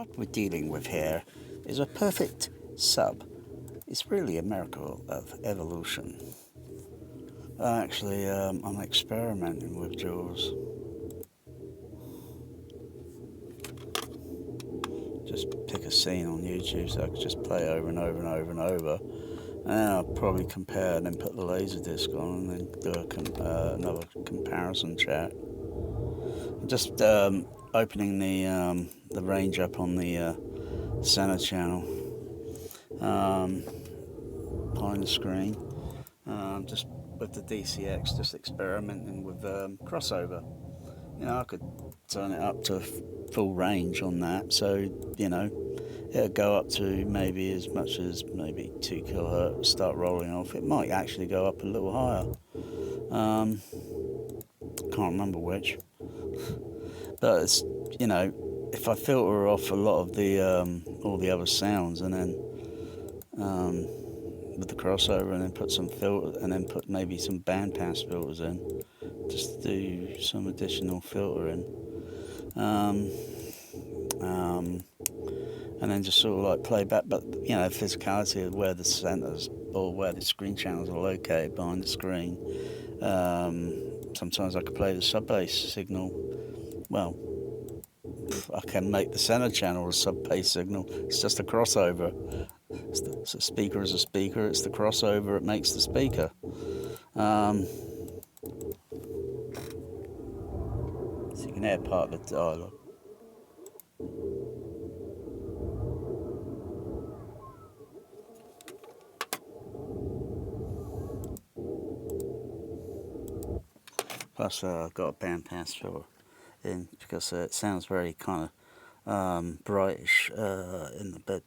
What we're dealing with here is a perfect sub. It's really a miracle of evolution. Actually, I'm experimenting with Jaws. Just pick a scene on YouTube so I can just play over and over and over and over. And then I'll probably compare and then put the laser disc on and then do another comparison chat. I'm just opening the range up on the center channel behind the screen. Just with the DCX, just experimenting with crossover. You know, I could turn it up to full range on that, so you know, it'll go up to maybe as much as maybe 2 kilohertz. Start rolling off. It might actually go up a little higher. Can't remember which, but it's, you know, if I filter off a lot of the all the other sounds and then with the crossover and then put some filter and then put maybe some bandpass filters in, just do some additional filtering, and then just sort of like play back. But you know, physicality of where the centers or where the screen channels are located behind the screen. Sometimes I could play the sub bass signal. Well, I can make the center channel a sub bass signal. It's just a crossover. So speaker is a speaker. It's the crossover. It makes the speaker. So you can hear part of the dialogue. Plus, I've got a bandpass filter in because it sounds very kind of brightish in the bass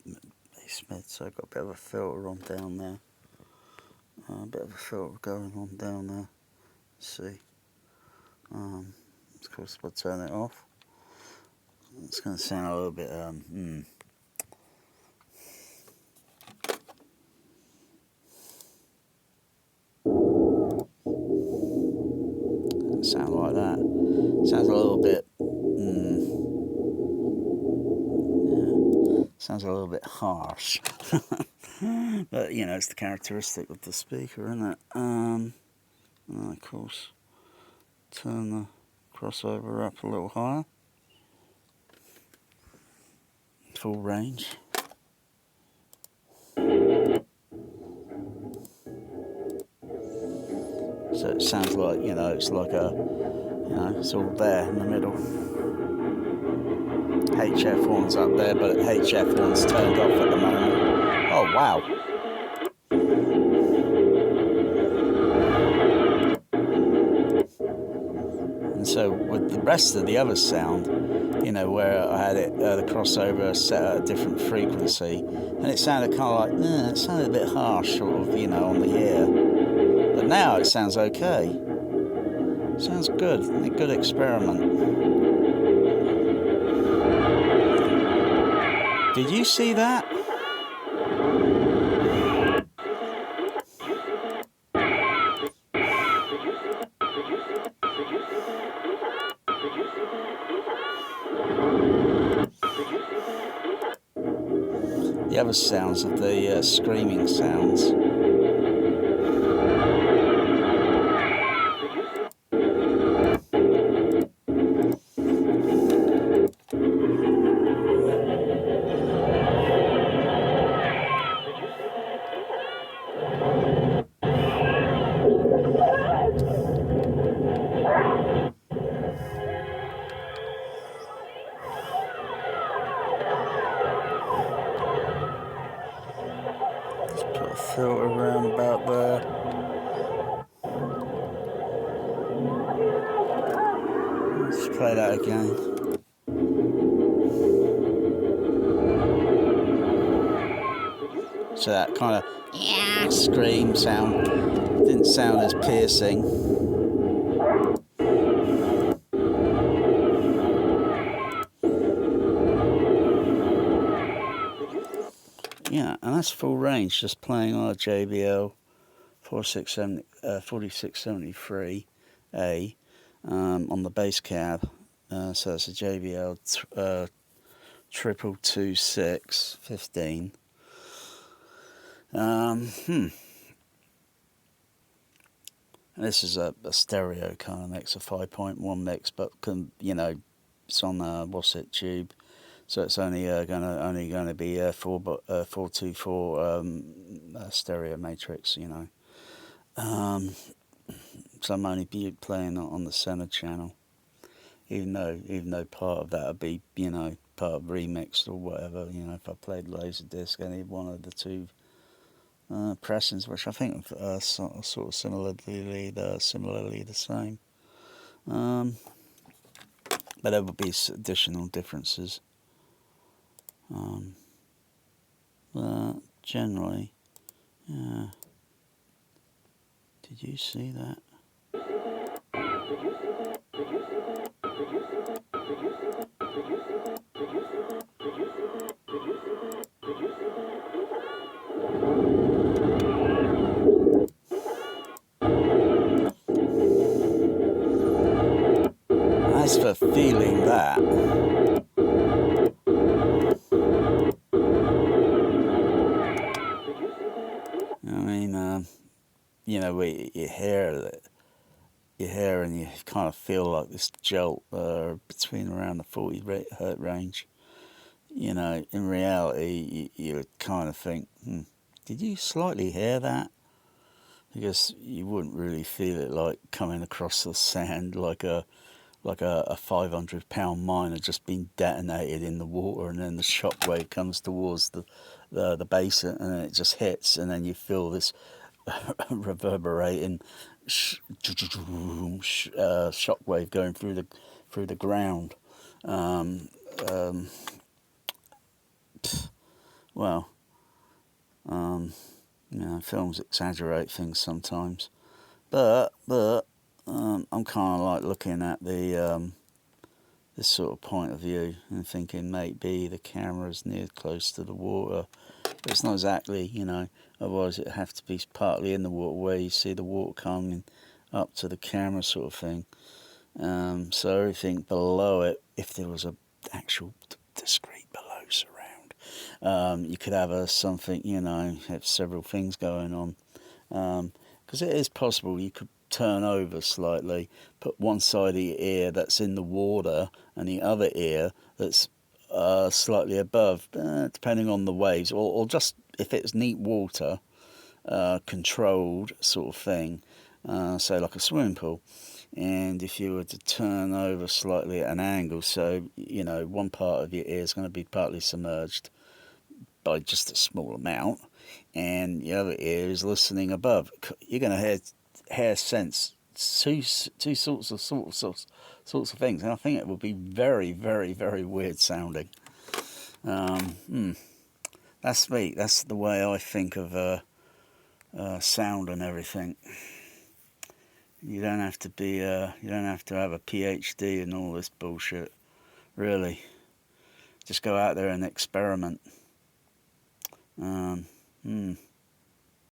mid. So I've got a bit of a filter on down there. A bit of a filter going on down there. Let's see. Of course, if I turn it off, it's going to sound a little bit. Sound like that. Sounds a little bit. Yeah, sounds a little bit harsh. But you know, it's the characteristic of the speaker, isn't it? And of course, turn the crossover up a little higher. Full range. So it sounds like, you know, it's like a, you know, it's all there in the middle. HF one's up there, but HF one's turned off at the moment. Oh, wow. And so with the rest of the other sound, you know, where I had it, the crossover set at a different frequency, and it sounded kind of like, it sounded a bit harsh, sort of, you know, on the ear. But now it sounds okay. Sounds good. A good experiment. Did you see that? The other sounds of the screaming sounds. Put a filter around about there. Let's play that again. So that kind of scream sound didn't sound as piercing. Yeah, and that's full range, just playing on a JBL 4673A on the bass cab. So it's a JBL 226 15. This is a stereo kind of mix, a 5.1 mix, but it's on what's it, tube, so it's only gonna be 424 stereo matrix, so I'm only playing on the center channel, even though part of that would be part of remixed or whatever. If I played Laserdisc, any one of the two pressings, which I think sort of similarly the same, but there would be additional differences. But generally, yeah. Did you see that? As for feeling that, you hear and you kind of feel like this jolt between around the 40 hertz range. In reality, you would kind of think, did you slightly hear that? Because you wouldn't really feel it like coming across the sand like a 500-pound mine had just been detonated in the water, and then the shockwave comes towards the base, and it just hits, and then you feel this reverberating shockwave going through the ground. Films exaggerate things sometimes, but I'm kind of like looking at this sort of point of view and thinking maybe the camera's near close to the water, but it's not exactly, otherwise it'd have to be partly in the water where you see the water coming up to the camera sort of thing. So everything below it, if there was a actual discrete below surround, you could have something, have several things going on, because it is possible you could turn over slightly, put one side of your ear that's in the water and the other ear that's slightly above, depending on the waves, or just if it's neat water, controlled sort of thing, say like a swimming pool. And if you were to turn over slightly at an angle, so one part of your ear is going to be partly submerged by just a small amount, and the other ear is listening above, you're going to sense two sorts of things, and I think it would be very, very, very weird sounding. That's me. That's the way I think of sound and everything. You don't have to be. You don't have to have a PhD and all this bullshit. Really, just go out there and experiment.